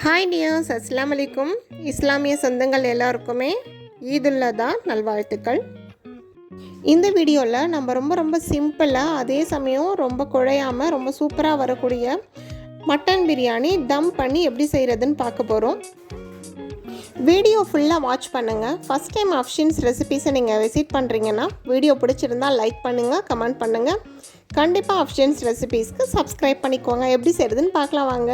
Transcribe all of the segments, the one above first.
Hi tears, அஸ்ஸலாமு அலைக்கும். இஸ்லாமிய சொந்தங்கள் எல்லாருக்குமே ஈதுல்லா நல்வாழ்த்துக்கள். இந்த வீடியோவில் நம்ம ரொம்ப சிம்பிளாக, அதே சமயம் ரொம்ப குழையாமல், ரொம்ப சூப்பராக வரக்கூடிய மட்டன் பிரியாணி தம் பண்ணி எப்படி செய்கிறதுன்னு பார்க்க போகிறோம். வீடியோ ஃபுல்லாக வாட்ச் பண்ணுங்கள். ஃபஸ்ட் டைம் அஃப்ஷின்ஸ் ரெசிபீஸை நீங்கள் விசிட் பண்ணுறீங்கன்னா வீடியோ பிடிச்சிருந்தால் லைக் பண்ணுங்கள், கமெண்ட் பண்ணுங்கள். கண்டிப்பாக அஃப்ஷின்ஸ் ரெசிபீஸ்க்கு சப்ஸ்கிரைப் பண்ணிக்கோங்க. எப்படி செய்கிறதுன்னு பார்க்கலாம் வாங்க.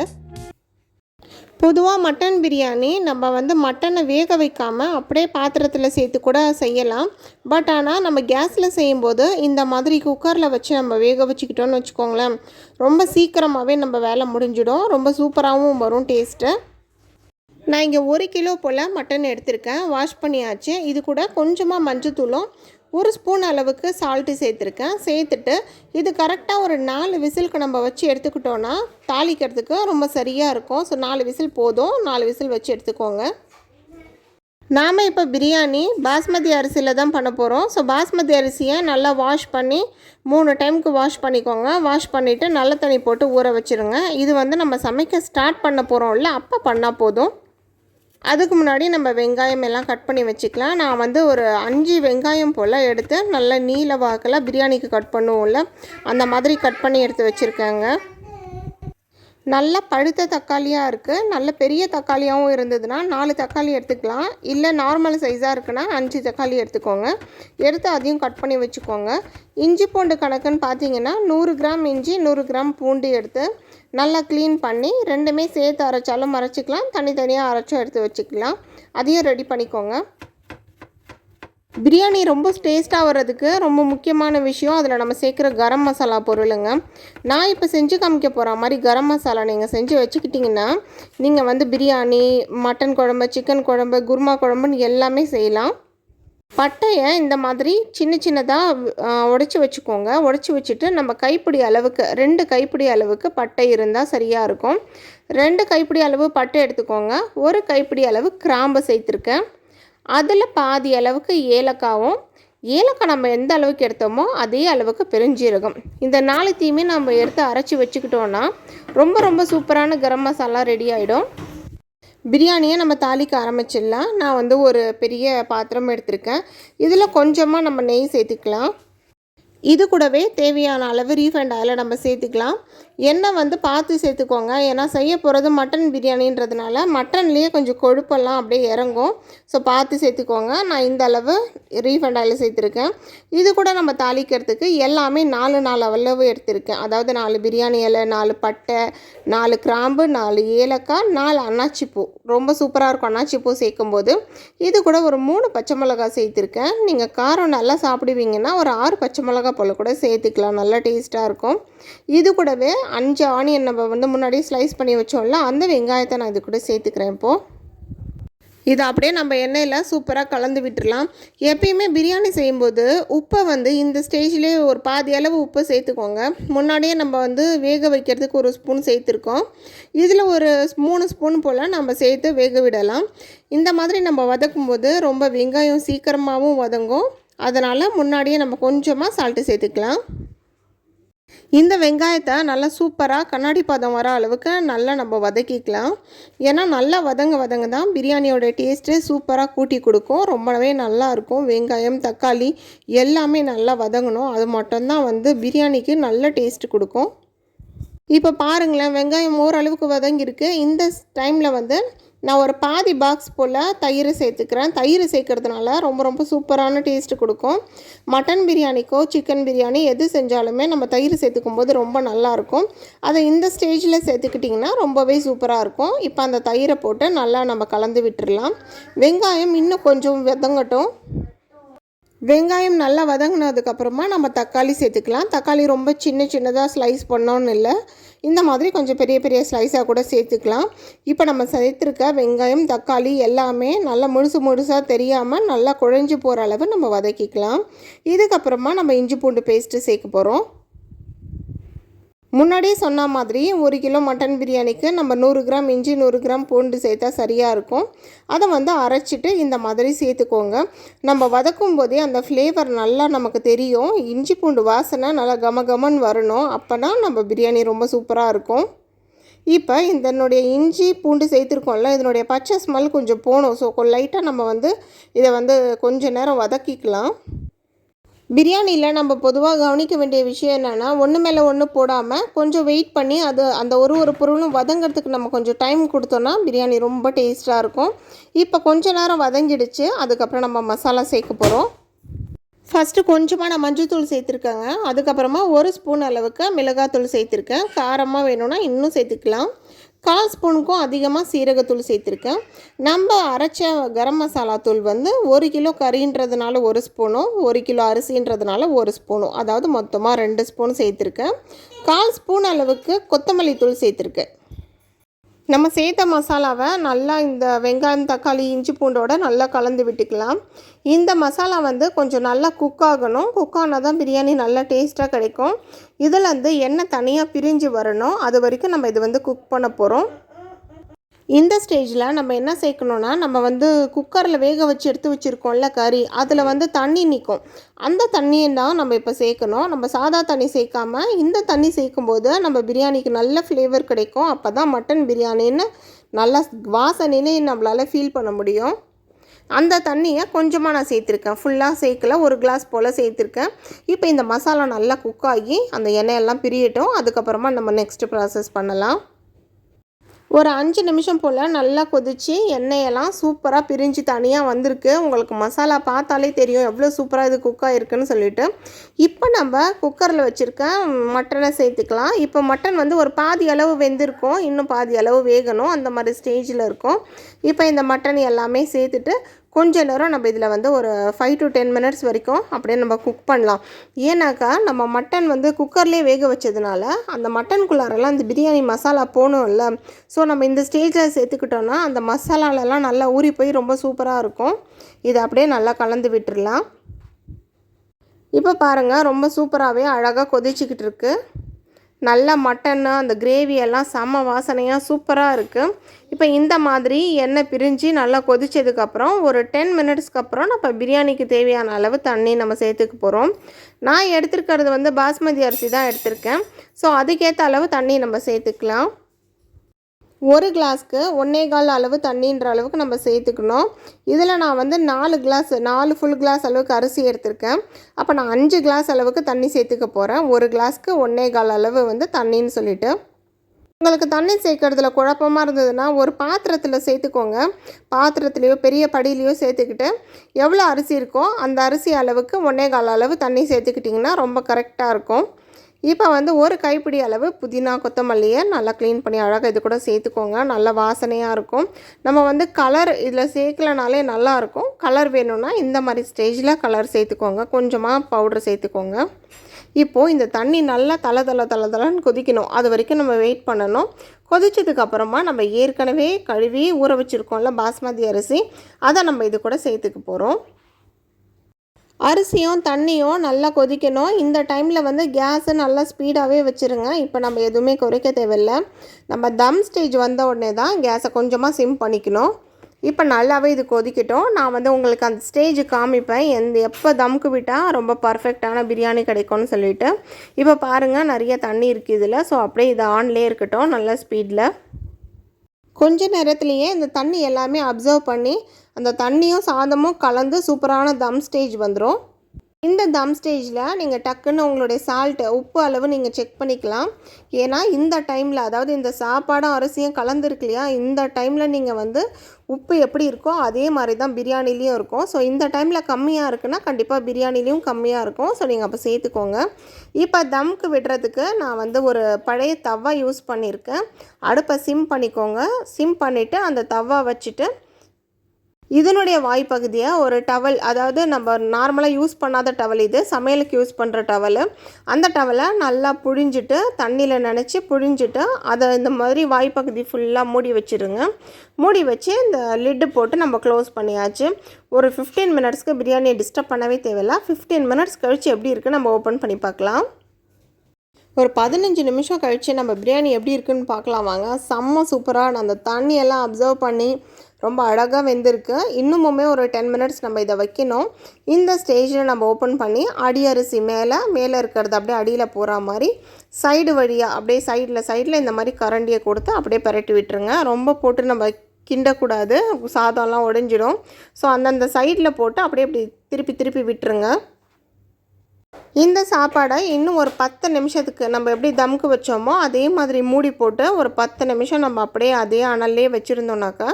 பொதுவாக மட்டன் பிரியாணி நம்ம மட்டனை வேக வைக்காமல் அப்படியே பாத்திரத்தில் சேர்த்து கூட செய்யலாம். பட் ஆனால் நம்ம கேஸில் செய்யும்போது இந்த மாதிரி குக்கரில் வச்சு நம்ம வேக வச்சுக்கிட்டோன்னு வச்சுக்கோங்களேன், ரொம்ப சீக்கிரமாகவே நம்ம வேலை முடிஞ்சிடும். ரொம்ப சூப்பராகவும் வரும் டேஸ்ட்டு. நான் இங்கே 1 கிலோ போல் மட்டன் எடுத்திருக்கேன். வாஷ் பண்ணியாச்சு. இது கூட கொஞ்சமாக மஞ்சத்தூளும் 1 ஸ்பூன் அளவுக்கு சால்ட்டு சேர்த்துருக்கேன். சேர்த்துட்டு இது கரெக்டாக ஒரு 4 விசிலுக்கு நம்ம வச்சு எடுத்துக்கிட்டோன்னா தாளிக்கிறதுக்கு ரொம்ப சரியாக இருக்கும். ஸோ 4 விசில் போதும். 4 விசில் வச்சு எடுத்துக்கோங்க. நாம் இப்போ பிரியாணி பாஸ்மதி அரிசியில் தான் பண்ண போகிறோம். ஸோ பாஸ்மதி அரிசியை நல்லா வாஷ் பண்ணி 3 டைமுக்கு வாஷ் பண்ணிக்கோங்க. வாஷ் பண்ணிவிட்டு நல்ல தண்ணி போட்டு ஊற வச்சுருங்க. இது நம்ம சமைக்க ஸ்டார்ட் பண்ண போகிறோம்ல, அப்போ பண்ணால் போதும். அதுக்கு முன்னாடி நம்ம வெங்காயம் எல்லாம் கட் பண்ணி வச்சுக்கலாம். நான் ஒரு 5 வெங்காயம் போல் எடுத்து நல்ல நீல வாக்கில் பிரியாணிக்கு கட் பண்ணுவோம்ல, அந்த மாதிரி கட் பண்ணி எடுத்து வச்சுருக்கேங்க. நல்ல பழுத்த தக்காளியாக இருக்குது. நல்ல பெரிய தக்காளியாகவும் இருந்ததுன்னா 4 தக்காளி எடுத்துக்கலாம். இல்லை நார்மல் சைஸாக இருக்குன்னா 5 தக்காளி எடுத்துக்கோங்க. எடுத்து அதையும் கட் பண்ணி வச்சுக்கோங்க. இஞ்சி பூண்டு கணக்குன்னு பார்த்தீங்கன்னா 100 கிராம் இஞ்சி, 100 கிராம் பூண்டு எடுத்து நல்லா க்ளீன் பண்ணி ரெண்டுமே சேர்த்து அரைச்சாலும் அரைச்சிக்கலாம், தனித்தனியாக அரைச்சும் எடுத்து வச்சுக்கலாம். அதையும் ரெடி பண்ணிக்கோங்க. பிரியாணி ரொம்ப டேஸ்ட்டாக வர்றதுக்கு ரொம்ப முக்கியமான விஷயம் அதில் நம்ம சேர்க்குற கரம் மசாலா பொருளுங்க. நான் இப்போ செஞ்சு காமிக்க போகிற மாதிரி கரம் மசாலா நீங்கள் செஞ்சு வச்சுக்கிட்டிங்கன்னா நீங்கள் பிரியாணி, மட்டன் குழம்பு, சிக்கன் குழம்பு, குருமா குழம்புன்னு எல்லாமே செய்யலாம். பட்டையை இந்த மாதிரி சின்னதாக உடச்சி வச்சுக்கோங்க. உடச்சி வச்சுட்டு நம்ம கைப்பிடி அளவுக்கு 2 கைப்பிடி அளவுக்கு பட்டை இருந்தால் சரியாக இருக்கும். 2 கைப்பிடி அளவு பட்டை எடுத்துக்கோங்க. 1 கைப்பிடி அளவு கிராம்பு சேர்த்துருக்கேன். அதில் பாதி அளவுக்கு ஏலக்காவும், ஏலக்காய் நம்ம எந்த அளவுக்கு எடுத்தோமோ அதே அளவுக்கு பெருஞ்சீரகம், இந்த 4த்தையுமே நம்ம எடுத்து அரைச்சி வச்சுக்கிட்டோன்னா ரொம்ப சூப்பரான கரம் மசாலா ரெடி ஆகிடும். பிரியாணியை நம்ம தாளிக்க ஆரம்பிச்சிடலாம். நான் ஒரு பெரிய பாத்திரம் எடுத்திருக்கேன். இதில் கொஞ்சமாக நம்ம நெய் சேர்த்துக்கலாம். இது கூடவே தேவையான அளவு ரீஃபைண்ட் ஆயிலை நம்ம சேர்த்துக்கலாம். எண்ணெய் பார்த்து சேர்த்துக்கோங்க. ஏன்னா செய்ய போகிறது மட்டன் பிரியாணின்றதுனால மட்டன்லேயே கொஞ்சம் கொழுப்பெல்லாம் அப்படியே இறங்கும். ஸோ பார்த்து சேர்த்துக்கோங்க. நான் இந்த அளவு ரீஃபைண்ட் ஆயில் சேர்த்துருக்கேன். இது கூட நம்ம தாளிக்கிறதுக்கு எல்லாமே 4 அளவு எடுத்திருக்கேன். அதாவது 4 பிரியாணி இலை, 4 பட்டை, 4 கிராம்பு, 4 ஏலக்காய், 4 அன்னாச்சிப்பூ. ரொம்ப சூப்பராக இருக்கும் அன்னாச்சிப்பூ சேர்க்கும்போது. இது கூட ஒரு 3 பச்சை மிளகாய் சேர்த்துருக்கேன். நீங்கள் காரம் நல்லா சாப்பிடுவீங்கன்னா ஒரு 6 பச்சை மிளகாய் போல் கூட சேர்த்துக்கலாம். நல்லா டேஸ்ட்டாக இருக்கும். இது கூடவே 5 ஆனியன் நம்ம முன்னாடியே ஸ்லைஸ் பண்ணி வச்சோம்ல, அந்த வெங்காயத்தை நான் இது கூட சேர்த்துக்கிறேன். இப்போது இதை அப்படியே நம்ம எண்ணெயில் சூப்பராக கலந்து விட்டுடலாம். எப்பயுமே பிரியாணி செய்யும்போது உப்பை இந்த ஸ்டேஜ்லேயே ஒரு பாதி அளவு உப்பை சேர்த்துக்கோங்க. முன்னாடியே நம்ம வேக வைக்கிறதுக்கு 1 ஸ்பூன் சேர்த்துருக்கோம். இதில் ஒரு 3 ஸ்பூன் போல் நம்ம சேர்த்து வேக விடலாம். இந்த மாதிரி நம்ம வதக்கும்போது ரொம்ப வெங்காயம் சீக்கிரமாகவும் வதங்கும். அதனால் முன்னாடியே நம்ம கொஞ்சமாக சால்ட்டு சேர்த்துக்கலாம். இந்த வெங்காயத்தை நல்லா சூப்பராக கண்ணாடி பதம் வர அளவுக்கு நல்லா நம்ம வதக்கிக்கலாம். ஏன்னா நல்லா வதங்க தான் பிரியாணியோட டேஸ்ட்டு சூப்பராக கூட்டி கொடுக்கும். ரொம்பவே நல்லாயிருக்கும். வெங்காயம், தக்காளி எல்லாமே நல்லா வதங்கணும். அது மட்டும்தான் பிரியாணிக்கு நல்ல டேஸ்ட்டு கொடுக்கும். இப்போ பாருங்களேன், வெங்காயம் ஓரளவுக்கு வதங்கியிருக்கு. இந்த டைமில் நான் ஒரு பாதி பாக்ஸ் போல் தயிர் சேர்த்துக்கிறேன். தயிர் சேர்க்கறதுனால ரொம்ப சூப்பரான டேஸ்ட்டு கொடுக்கும். மட்டன் பிரியாணிக்கோ சிக்கன் பிரியாணி எது செஞ்சாலுமே நம்ம தயிர் சேர்த்துக்கும் போது ரொம்ப நல்லாயிருக்கும். அதை இந்த ஸ்டேஜில் சேர்த்துக்கிட்டிங்கன்னா ரொம்பவே சூப்பராக இருக்கும். இப்போ அந்த தயிரை போட்டு நல்லா நம்ம கலந்து விட்டுடலாம். வெங்காயம் இன்னும் கொஞ்சம் வதங்கட்டும். வெங்காயம் நல்லா வதங்கினதுக்கப்புறமா நம்ம தக்காளி சேர்த்துக்கலாம். தக்காளி ரொம்ப சின்னதாக ஸ்லைஸ் பண்ணோன்னு இல்லை, இந்த மாதிரி கொஞ்சம் பெரிய ஸ்லைஸாக கூட சேர்த்துக்கலாம். இப்போ நம்ம சேர்த்துருக்க வெங்காயம், தக்காளி எல்லாமே நல்லா முழுசாக தெரியாமல் நல்லா குழஞ்சி போகிற அளவு நம்ம வதக்கிக்கலாம். இதுக்கப்புறமா நம்ம இஞ்சி பூண்டு பேஸ்ட்டு சேர்க்க போகிறோம். முன்னாடியே சொன்ன மாதிரி 1 கிலோ மட்டன் பிரியாணிக்கு நம்ம 100 கிராம் இஞ்சி, 100 கிராம் பூண்டு சேர்த்தா சரியாக இருக்கும். அதை அரைச்சிட்டு இந்த மாதிரி சேர்த்துக்கோங்க. நம்ம வதக்கும் போதே அந்த ஃப்ளேவர் நல்லா நமக்கு தெரியும். இஞ்சி பூண்டு வாசனை நல்லா கமன்னு வரணும். அப்போனா நம்ம பிரியாணி ரொம்ப சூப்பராக இருக்கும். இப்போ இதனுடைய இஞ்சி பூண்டு சேர்த்துருக்கோம்ல, இதனுடைய பச்சை ஸ்மெல் கொஞ்சம் போகணும். ஸோ லைட்டாக நம்ம வந்து இதை வந்து கொஞ்சம் நேரம் வதக்கிக்கலாம். பிரியாணியில் நம்ம பொதுவாக கவனிக்க வேண்டிய விஷயம் என்னென்னா, ஒன்று மேலே ஒன்று போடாமல் கொஞ்சம் வெயிட் பண்ணி அது அந்த ஒரு பொருளும் வதங்கிறதுக்கு நம்ம கொஞ்சம் டைம் கொடுத்தோன்னா பிரியாணி ரொம்ப டேஸ்ட்டாக இருக்கும். இப்போ கொஞ்ச நேரம் வதங்கிடுச்சு. அதுக்கப்புறம் நம்ம மசாலா சேர்க்க போகிறோம். ஃபஸ்ட்டு கொஞ்சமாக நான் மஞ்சள்தூள் சேர்த்துருக்கேங்க. அதுக்கப்புறமா 1 ஸ்பூன் அளவுக்கு மிளகாத்தூள் சேர்த்துருக்கேன். காரமாக வேணும்னா இன்னும் சேர்த்துக்கலாம். 1/4 ஸ்பூனுக்கும் அதிகமாக சீரகத்தூள் சேர்த்துருக்கேன். நம்ம அரைச்ச கரம் மசாலா தூள் வந்து 1 கிலோ கறின்றதுனால 1 ஸ்பூனும், 1 கிலோ அரிசின்றதுனால 1 ஸ்பூனும், அதாவது மொத்தமாக 2 ஸ்பூன் சேர்த்துருக்கேன். 1/4 ஸ்பூன் அளவுக்கு கொத்தமல்லி தூள் சேர்த்துருக்கேன். நம்ம சேர்த்த மசாலாவை நல்லா இந்த வெங்காயம், தக்காளி, இஞ்சி பூண்டோட நல்லா கலந்து விட்டுக்கலாம். இந்த மசாலா வந்து கொஞ்சம் நல்லா குக் ஆகணும். குக் ஆனால் தான் பிரியாணி நல்லா டேஸ்ட்டாக கிடைக்கும். இதில் வந்து எண்ணெய் தனியாக பிரிஞ்சு வரணும். அது வரைக்கும் நம்ம இது வந்து குக் பண்ண போகிறோம். இந்த ஸ்டேஜில் நம்ம என்ன சேர்க்கணுன்னா, நம்ம வந்து குக்கரில் வேக வச்சு எடுத்து வச்சுருக்கோம்ல கறி, அதில் வந்து தண்ணி நிற்கும். அந்த தண்ணியை தான் நம்ம இப்போ சேர்க்கணும். நம்ம சாதா தண்ணி சேர்க்காமல் இந்த தண்ணி சேர்க்கும்போது நம்ம பிரியாணிக்கு நல்ல ஃப்ளேவர் கிடைக்கும். அப்போ தான் மட்டன் பிரியாணின்னு நல்லா வாசனையிலே நம்மளால் ஃபீல் பண்ண முடியும். அந்த தண்ணியை கொஞ்சமாக நான் சேர்த்துருக்கேன். ஃபுல்லாக சேர்க்கல, 1 கிளாஸ் போல் சேர்த்துருக்கேன். இப்போ இந்த மசாலா நல்லா குக் ஆகி அந்த எண்ணெயெல்லாம் பிரியட்டும். அதுக்கப்புறமா நம்ம நெக்ஸ்ட்டு ப்ராசஸ் பண்ணலாம். ஒரு 5 நிமிஷம் போல் நல்லா கொதித்து எண்ணெயெல்லாம் சூப்பராக பிரிஞ்சு தனியாக வந்திருக்கு. உங்களுக்கு மசாலா பார்த்தாலே தெரியும் எவ்வளோ சூப்பராக இது குக் ஆகிருக்குன்னு சொல்லிட்டு. இப்போ நம்ம குக்கரில் வச்சுருக்க மட்டனை சேர்த்துக்கலாம். இப்போ மட்டன் வந்து ஒரு பாதி அளவு வெந்திருக்கும், இன்னும் பாதி அளவு வேகணும். அந்த மாதிரி ஸ்டேஜில் இருக்கும். இப்போ இந்த மட்டன் எல்லாமே சேர்த்துட்டு கொஞ்ச நேரம் நம்ம இதில் வந்து ஒரு 5 to 10 மினிட்ஸ் வரைக்கும் அப்படியே நம்ம குக் பண்ணலாம். ஏன்னாக்கா நம்ம மட்டன் வந்து குக்கர்லேயே வேக வச்சதுனால அந்த மட்டனுக்குள்ளாரெல்லாம் அந்த பிரியாணி மசாலா போகணும்ல. ஸோ நம்ம இந்த ஸ்டேஜில் சேர்த்துக்கிட்டோன்னா அந்த மசாலாலெல்லாம் நல்லா ஊறி போய் ரொம்ப சூப்பராக இருக்கும். இதை அப்படியே நல்லா கலந்து விட்டுடலாம். இப்போ பாருங்கள், ரொம்ப சூப்பராகவே அழகாக கொதிச்சிக்கிட்டு இருக்குது. நல்லா மட்டன்னு அந்த கிரேவியெல்லாம் செம்ம வாசனையாக சூப்பராக இருக்குது. இப்போ இந்த மாதிரி எண்ணெய் பிரிஞ்சு நல்லா கொதித்ததுக்கப்புறம் ஒரு 10 மினிட்ஸ்க்கு அப்புறம் நம்ம பிரியாணிக்கு தேவையான அளவு தண்ணி நம்ம சேர்த்துக்க போகிறோம். நான் எடுத்துருக்கிறது வந்து பாஸ்மதி அரிசி தான் எடுத்திருக்கேன். ஸோ அதுக்கேற்ற அளவு தண்ணி நம்ம சேர்த்துக்கலாம். 1 கிளாஸ்க்கு 1.25 அளவு தண்ணின்ற அளவுக்கு நம்ம சேர்த்துக்கணும். இதில் நான் வந்து 4 ஃபுல் கிளாஸ் அளவுக்கு அரிசி எடுத்திருக்கேன். அப்போ நான் 5 கிளாஸ் அளவுக்கு தண்ணி சேர்த்துக்க போகிறேன். 1 கிளாஸ்க்கு 1.25 அளவு வந்து தண்ணின்னு சொல்லிட்டு. உங்களுக்கு தண்ணி சேர்க்கறதுல குழப்பமாக இருந்ததுன்னா ஒரு பாத்திரத்தில் சேர்த்துக்கோங்க. பாத்திரத்துலேயோ பெரிய படியிலையோ சேர்த்துக்கிட்டு எவ்வளோ அரிசி இருக்கோ அந்த அரிசி அளவுக்கு 1.25 அளவு தண்ணி சேர்த்துக்கிட்டிங்கன்னா ரொம்ப கரெக்டாக இருக்கும். இப்போ வந்து ஒரு கைப்பிடி அளவு புதினா, கொத்தமல்லியை நல்லா க்ளீன் பண்ணி அழகாக இது கூட சேர்த்துக்கோங்க. நல்ல வாசனையாக இருக்கும். நம்ம வந்து கலர் இதில் சேர்க்கலனாலே நல்லாயிருக்கும். கலர் வேணும்னா இந்த மாதிரி ஸ்டேஜில் கலர் சேர்த்துக்கோங்க. கொஞ்சமாக பவுடர் சேர்த்துக்கோங்க. இப்போது இந்த தண்ணி நல்லா தளன்னு கொதிக்கணும். அது வரைக்கும் நம்ம வெயிட் பண்ணணும். கொதிச்சதுக்கப்புறமா நம்ம ஏற்கனவே கழுவி ஊற வச்சுருக்கோம்ல பாஸ்மதி அரிசி, அதை நம்ம இது கூட சேர்த்துக்க போகிறோம். அரிசியும் தண்ணியும் நல்லா கொதிக்கணும். இந்த டைமில் வந்து கேஸை நல்லா ஸ்பீடாகவே வச்சுருங்க. இப்போ நம்ம எதுவுமே குறைக்க தேவையில்லை. நம்ம தம் ஸ்டேஜ் வந்த உடனே தான் கேஸை கொஞ்சமாக சிம் பண்ணிக்கணும். இப்போ நல்லாவே இது கொதிக்கட்டும். நான் வந்து உங்களுக்கு அந்த ஸ்டேஜ் காமிப்பேன் எப்போ தம்க்கு விட்டால் ரொம்ப பர்ஃபெக்டான பிரியாணி கிடைக்கும்னு சொல்லிட்டு. இப்போ பாருங்கள், நிறைய தண்ணி இருக்குது இதில். ஸோ அப்படியே இது ஆன்லேயே இருக்கட்டும் நல்ல ஸ்பீடில். கொஞ்ச நேரத்துலேயே இந்த தண்ணி எல்லாமே அப்சர்வ் பண்ணி அந்த தண்ணியும் சாதமும் கலந்து சூப்பரான தம் ஸ்டேஜ் வந்துடும். இந்த தம் ஸ்டேஜில் நீங்கள் டக்குன்னு உங்களுடைய உப்பு அளவு நீங்கள் செக் பண்ணிக்கலாம். ஏன்னா இந்த டைமில், அதாவது இந்த சாப்பாடும் அரிசியும் கலந்துருக்கு இல்லையா, இந்த டைமில் நீங்கள் வந்து உப்பு எப்படி இருக்கோ அதே மாதிரி தான் பிரியாணிலையும் இருக்கும். ஸோ இந்த டைமில் கம்மியாக இருக்குன்னா கண்டிப்பாக பிரியாணிலையும் கம்மியாக இருக்கும். ஸோ நீங்கள் அப்போ சேர்த்துக்கோங்க. இப்போ தம்க்கு விடுறதுக்கு நான் வந்து ஒரு பழைய தவா யூஸ் பண்ணியிருக்கேன். அடுப்பை சிம் பண்ணிக்கோங்க. சிம் பண்ணிவிட்டு அந்த தவா வச்சுட்டு இதனுடைய வாய்ப்பகுதியை ஒரு டவல், அதாவது நம்ம நார்மலாக யூஸ் பண்ணாத டவல், இது சமையலுக்கு யூஸ் பண்ணுற டவலு, அந்த டவலை நல்லா புழிஞ்சிட்டு தண்ணியில் நனைச்சி புழிஞ்சிட்டு அதை இந்த மாதிரி வாய்ப்பகுதி ஃபுல்லாக மூடி வச்சுருங்க. மூடி வச்சு இந்த லிட்டு போட்டு நம்ம க்ளோஸ் பண்ணியாச்சு. ஒரு 15 மினிட்ஸ்க்கு பிரியாணியை டிஸ்டர்ப் பண்ணவே தேவையில்லை. 15 மினிட்ஸ் கழித்து எப்படி இருக்குது நம்ம ஓப்பன் பண்ணி பார்க்கலாம். ஒரு 15 நிமிஷம் கழித்து நம்ம பிரியாணி எப்படி இருக்குதுன்னு பார்க்கலாம் வாங்க. செம்ம சூப்பராக அந்த தண்ணியெல்லாம் அப்சர்வ் பண்ணி ரொம்ப அழகாக வெந்திருக்கு. இன்னுமுமே ஒரு 10 மினிட்ஸ் நம்ம இதை வைக்கணும். இந்த ஸ்டேஜில் நம்ம ஓப்பன் பண்ணி அடி அரிசி மேலே இருக்கிறது அப்படியே அடியில் போகிற மாதிரி சைடு வழியாக அப்படியே சைடில் இந்த மாதிரி கரண்டியை கொடுத்து அப்படியே பரட்டி விட்டுருங்க. ரொம்ப போட்டு நம்ம கிண்டக்கூடாது, சாதம்லாம் உடைஞ்சிடும். ஸோ அந்தந்த சைடில் போட்டு அப்படியே திருப்பி திருப்பி விட்டுருங்க. இந்த சாப்பாடை இன்னும் ஒரு 10 நிமிஷத்துக்கு நம்ம எப்படி தம்க்கு வச்சோமோ அதே மாதிரி மூடி போட்டு ஒரு 10 நிமிஷம் நம்ம அப்படியே அதே அனல்லே வச்சுருந்தோம்னாக்கா,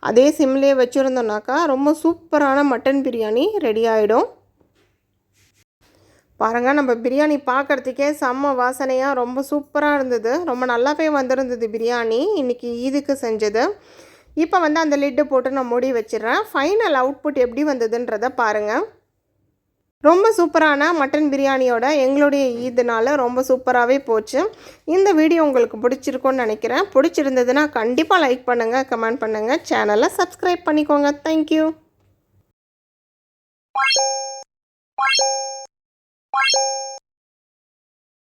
அதே சிம்லேயே வச்சுருந்தோம்னாக்கா ரொம்ப சூப்பரான மட்டன் பிரியாணி ரெடி ஆகிடும். பாருங்கள், நம்ம பிரியாணி பார்க்குறதுக்கே செம்ம வாசனையாக ரொம்ப சூப்பராக இருந்தது. ரொம்ப நல்லாவே வந்திருந்தது பிரியாணி இன்றைக்கி ஈதுக்கு செஞ்சது. இப்போ அந்த லிட்டு போட்டு நான் மூடி வச்சிடுறேன். ஃபைனல் அவுட்புட் எப்படி வந்ததுன்றதை பாருங்கள். ரொம்ப சூப்பரான மட்டன் பிரியாணியோட எங்களுடைய ஈதுனால ரொம்ப சூப்பராகவே போச்சு. இந்த வீடியோ உங்களுக்கு பிடிச்சிருக்கும்னு நினைக்கிறேன். பிடிச்சிருந்ததுன்னா கண்டிப்பாக லைக் பண்ணுங்கள், கமெண்ட் பண்ணுங்கள், சேனலை சப்ஸ்கிரைப் பண்ணிக்கோங்க. தேங்க்யூ.